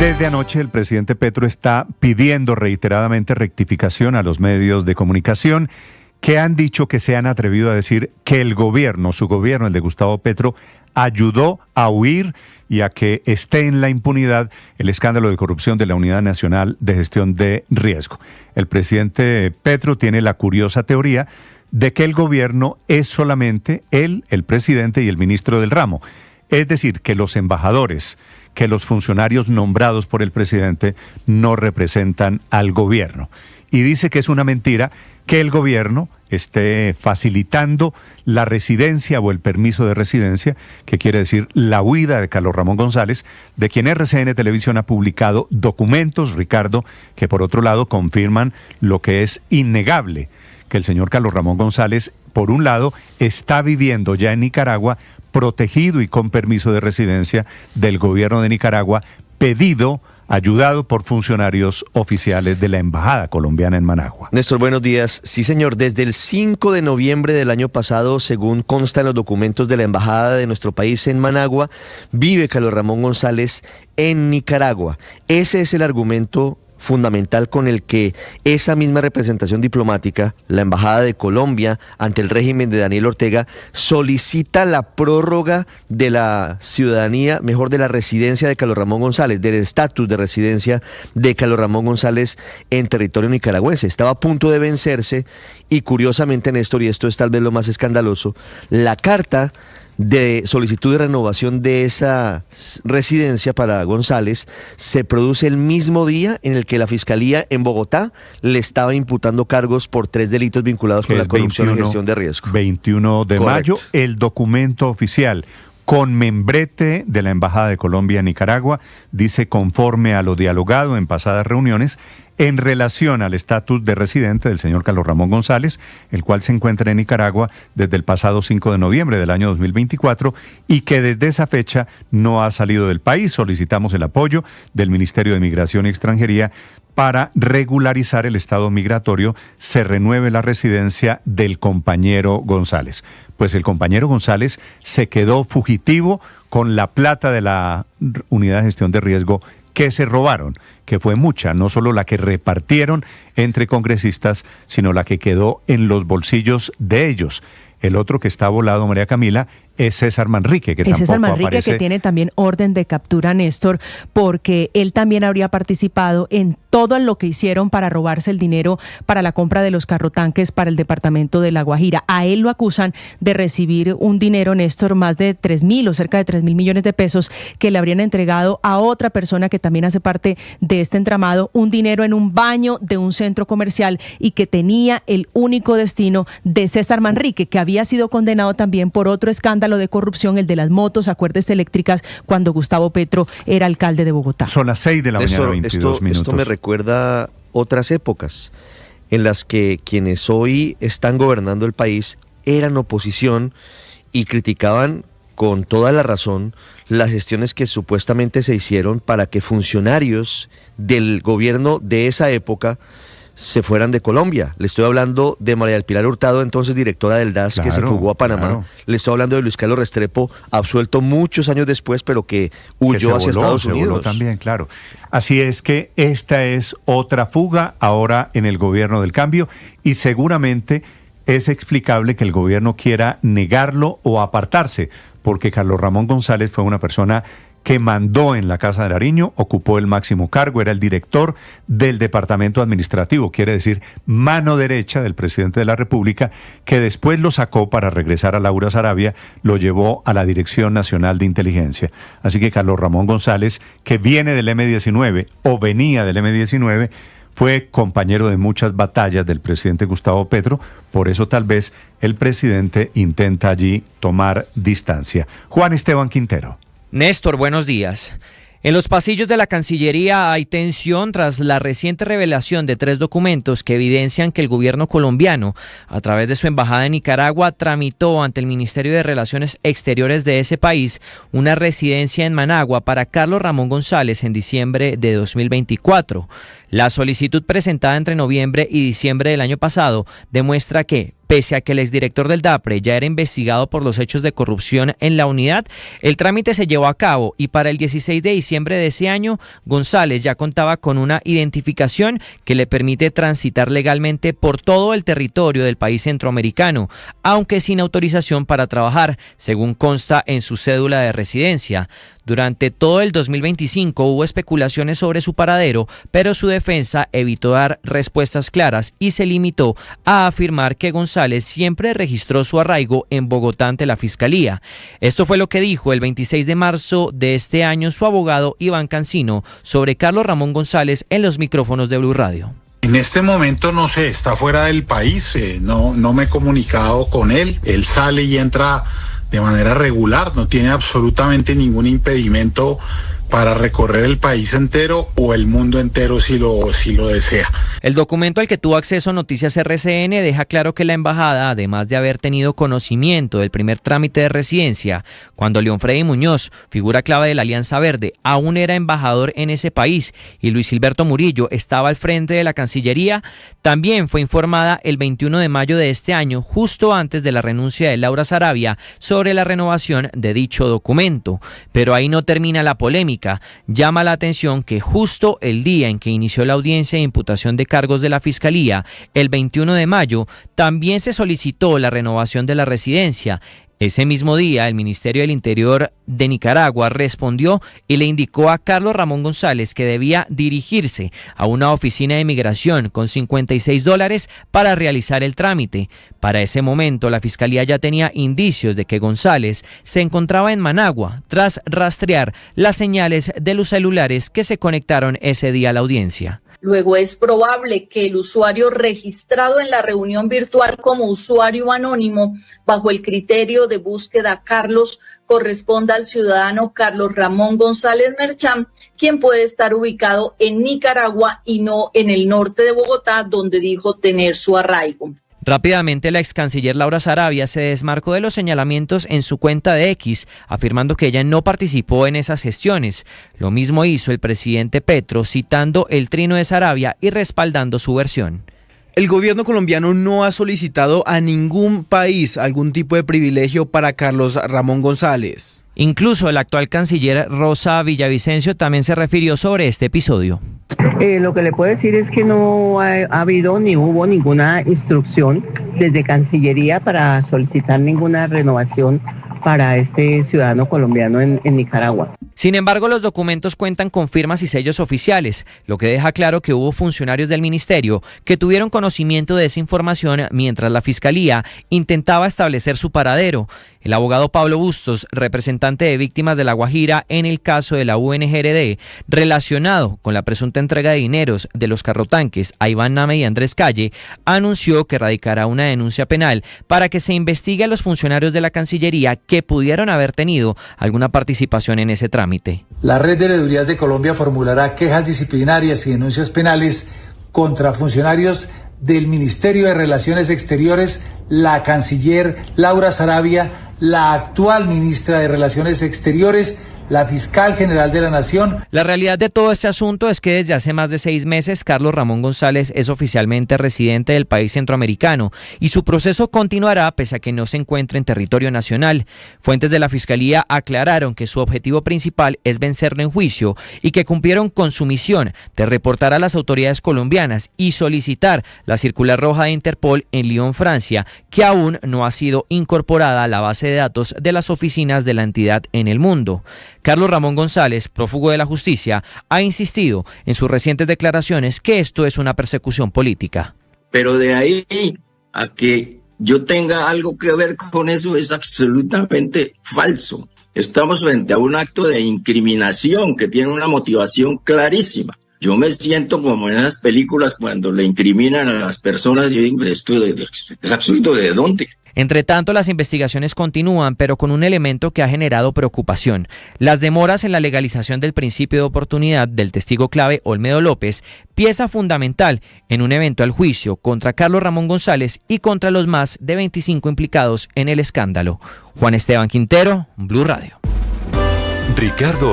Desde anoche el presidente Petro está pidiendo reiteradamente rectificación a los medios de comunicación que han dicho que se han atrevido a decir que el gobierno, su gobierno, el de Gustavo Petro, ayudó a huir y a que esté en la impunidad el escándalo de corrupción de la Unidad Nacional de Gestión de Riesgo. El presidente Petro tiene la curiosa teoría de que el gobierno es solamente él, el presidente y el ministro del ramo. Es decir, que los embajadores, que los funcionarios nombrados por el presidente no representan al gobierno. Y dice que es una mentira que el gobierno esté facilitando la residencia o el permiso de residencia, que quiere decir la huida de Carlos Ramón González, de quien RCN Televisión ha publicado documentos, Ricardo, que por otro lado confirman lo que es innegable, que el señor Carlos Ramón González, por un lado, está viviendo ya en Nicaragua, protegido y con permiso de residencia del gobierno de Nicaragua, ayudado por funcionarios oficiales de la Embajada colombiana en Managua. Néstor, buenos días. Sí, señor, desde el 5 de noviembre del año pasado, según consta en los documentos de la Embajada de nuestro país en Managua, vive Carlos Ramón González en Nicaragua. Ese es el argumento fundamental con el que esa misma representación diplomática, la Embajada de Colombia, ante el régimen de Daniel Ortega, solicita la prórroga de la ciudadanía, mejor de la residencia de Carlos Ramón González, del estatus de residencia de Carlos Ramón González en territorio nicaragüense. Estaba a punto de vencerse y curiosamente, Néstor, y esto es tal vez lo más escandaloso, la carta de solicitud de renovación de esa residencia para González se produce el mismo día en el que la Fiscalía en Bogotá le estaba imputando cargos por 3 delitos vinculados con la corrupción y gestión de riesgo. 21 de Correcto. mayo, el documento oficial con membrete de la Embajada de Colombia en Nicaragua dice conforme a lo dialogado en pasadas reuniones en relación al estatus de residente del señor Carlos Ramón González, el cual se encuentra en Nicaragua desde el pasado 5 de noviembre del año 2024 y que desde esa fecha no ha salido del país. Solicitamos el apoyo del Ministerio de Migración y Extranjería para regularizar el estado migratorio, se renueve la residencia del compañero González. Pues el compañero González se quedó fugitivo con la plata de la Unidad de Gestión de Riesgo que se robaron, que fue mucha, no solo la que repartieron entre congresistas, sino la que quedó en los bolsillos de ellos. El otro que está volado, María Camila, es César Manrique, que tampoco César Manrique, aparece. que tiene también orden de captura, Néstor, porque él también habría participado en todo lo que hicieron para robarse el dinero para la compra de los carrotanques para el departamento de La Guajira. A él lo acusan de recibir un dinero, Néstor, más de 3.000 o cerca de 3.000 millones de pesos que le habrían entregado a otra persona que también hace parte de este entramado, un dinero en un baño de un centro comercial y que tenía el único destino de César Manrique, que había sido condenado también por otro escándalo de corrupción, el de las motos a cuerdas eléctricas, cuando Gustavo Petro era alcalde de Bogotá. Son las 6 de la mañana, 22 minutos. Esto me recuerda otras épocas en las que quienes hoy están gobernando el país eran oposición y criticaban con toda la razón las gestiones que supuestamente se hicieron para que funcionarios del gobierno de esa época se fueran de Colombia. Le estoy hablando de María del Pilar Hurtado, entonces directora del DAS, que se fugó a Panamá. Claro. Le estoy hablando de Luis Carlos Restrepo, absuelto muchos años después, pero que huyó hacia Estados Unidos. Voló también, claro. Así es que esta es otra fuga ahora en el gobierno del cambio y seguramente es explicable que el gobierno quiera negarlo o apartarse, porque Carlos Ramón González fue una persona que mandó en la Casa de Nariño, ocupó el máximo cargo, era el director del departamento administrativo, quiere decir mano derecha del presidente de la República, que después lo sacó para regresar a Laura Sarabia, lo llevó a la Dirección Nacional de Inteligencia. Así que Carlos Ramón González, que viene del M-19 o venía del M-19, fue compañero de muchas batallas del presidente Gustavo Petro, por eso tal vez el presidente intenta allí tomar distancia. Juan Esteban Quintero. Néstor, buenos días. En los pasillos de la Cancillería hay tensión tras la reciente revelación de 3 documentos que evidencian que el gobierno colombiano, a través de su embajada en Nicaragua, tramitó ante el Ministerio de Relaciones Exteriores de ese país una residencia en Managua para Carlos Ramón González en diciembre de 2024. La solicitud presentada entre noviembre y diciembre del año pasado demuestra que Pese a que el exdirector del DAPRE ya era investigado por los hechos de corrupción en la unidad, el trámite se llevó a cabo y para el 16 de diciembre de ese año, González ya contaba con una identificación que le permite transitar legalmente por todo el territorio del país centroamericano, aunque sin autorización para trabajar, según consta en su cédula de residencia. Durante todo el 2025 hubo especulaciones sobre su paradero, pero su defensa evitó dar respuestas claras y se limitó a afirmar que González siempre registró su arraigo en Bogotá ante la Fiscalía. Esto fue lo que dijo el 26 de marzo de este año su abogado Iván Cancino sobre Carlos Ramón González en los micrófonos de Blue Radio. En este momento no sé, está fuera del país, no me he comunicado con él, él sale y entra de manera regular, no tiene absolutamente ningún impedimento para recorrer el país entero o el mundo entero si lo desea. El documento al que tuvo acceso Noticias RCN deja claro que la embajada, además de haber tenido conocimiento del primer trámite de residencia, cuando León Freddy Muñoz, figura clave de la Alianza Verde, aún era embajador en ese país y Luis Gilberto Murillo estaba al frente de la Cancillería, también fue informada el 21 de mayo de este año, justo antes de la renuncia de Laura Sarabia, sobre la renovación de dicho documento. Pero ahí no termina la polémica. Llama la atención que justo el día en que inició la audiencia de imputación de cargos de la Fiscalía, el 21 de mayo, también se solicitó la renovación de la residencia. Ese mismo día, el Ministerio del Interior de Nicaragua respondió y le indicó a Carlos Ramón González que debía dirigirse a una oficina de migración con $56 para realizar el trámite. Para ese momento, la Fiscalía ya tenía indicios de que González se encontraba en Managua tras rastrear las señales de los celulares que se conectaron ese día a la audiencia. Luego es probable que el usuario registrado en la reunión virtual como usuario anónimo bajo el criterio de búsqueda Carlos corresponda al ciudadano Carlos Ramón González Merchán, quien puede estar ubicado en Nicaragua y no en el norte de Bogotá, donde dijo tener su arraigo. Rápidamente, la ex canciller Laura Sarabia se desmarcó de los señalamientos en su cuenta de X, afirmando que ella no participó en esas gestiones. Lo mismo hizo el presidente Petro, citando el trino de Sarabia y respaldando su versión. El gobierno colombiano no ha solicitado a ningún país algún tipo de privilegio para Carlos Ramón González. Incluso el actual canciller Rosa Villavicencio también se refirió sobre este episodio. Lo que le puedo decir es que no ha habido ni hubo ninguna instrucción desde Cancillería para solicitar ninguna renovación para este ciudadano colombiano en Nicaragua. Sin embargo, los documentos cuentan con firmas y sellos oficiales, lo que deja claro que hubo funcionarios del ministerio que tuvieron conocimiento de esa información mientras la Fiscalía intentaba establecer su paradero. El abogado Pablo Bustos, representante de víctimas de La Guajira en el caso de la UNGRD, relacionado con la presunta entrega de dineros de los carrotanques a Iván Name y Andrés Calle, anunció que radicará una denuncia penal para que se investigue a los funcionarios de la Cancillería que pudieron haber tenido alguna participación en ese trámite. La Red de Veedurías de Colombia formulará quejas disciplinarias y denuncias penales contra funcionarios del Ministerio de Relaciones Exteriores, la canciller Laura Sarabia, la actual ministra de Relaciones Exteriores, la fiscal general de la Nación. La realidad de todo este asunto es que desde hace más de 6 meses Carlos Ramón González es oficialmente residente del país centroamericano y su proceso continuará pese a que no se encuentre en territorio nacional. Fuentes de la Fiscalía aclararon que su objetivo principal es vencerlo en juicio y que cumplieron con su misión de reportar a las autoridades colombianas y solicitar la circular roja de Interpol en Lyon, Francia, que aún no ha sido incorporada a la base de datos de las oficinas de la entidad en el mundo. Carlos Ramón González, prófugo de la justicia, ha insistido en sus recientes declaraciones que esto es una persecución política. Pero de ahí a que yo tenga algo que ver con eso es absolutamente falso. Estamos frente a un acto de incriminación que tiene una motivación clarísima. Yo me siento como en esas películas cuando le incriminan a las personas y digo, esto es absurdo, ¿de dónde? Entre tanto, las investigaciones continúan, pero con un elemento que ha generado preocupación. Las demoras en la legalización del principio de oportunidad del testigo clave Olmedo López, pieza fundamental en un eventual juicio contra Carlos Ramón González y contra los más de 25 implicados en el escándalo. Juan Esteban Quintero, Blue Radio. Ricardo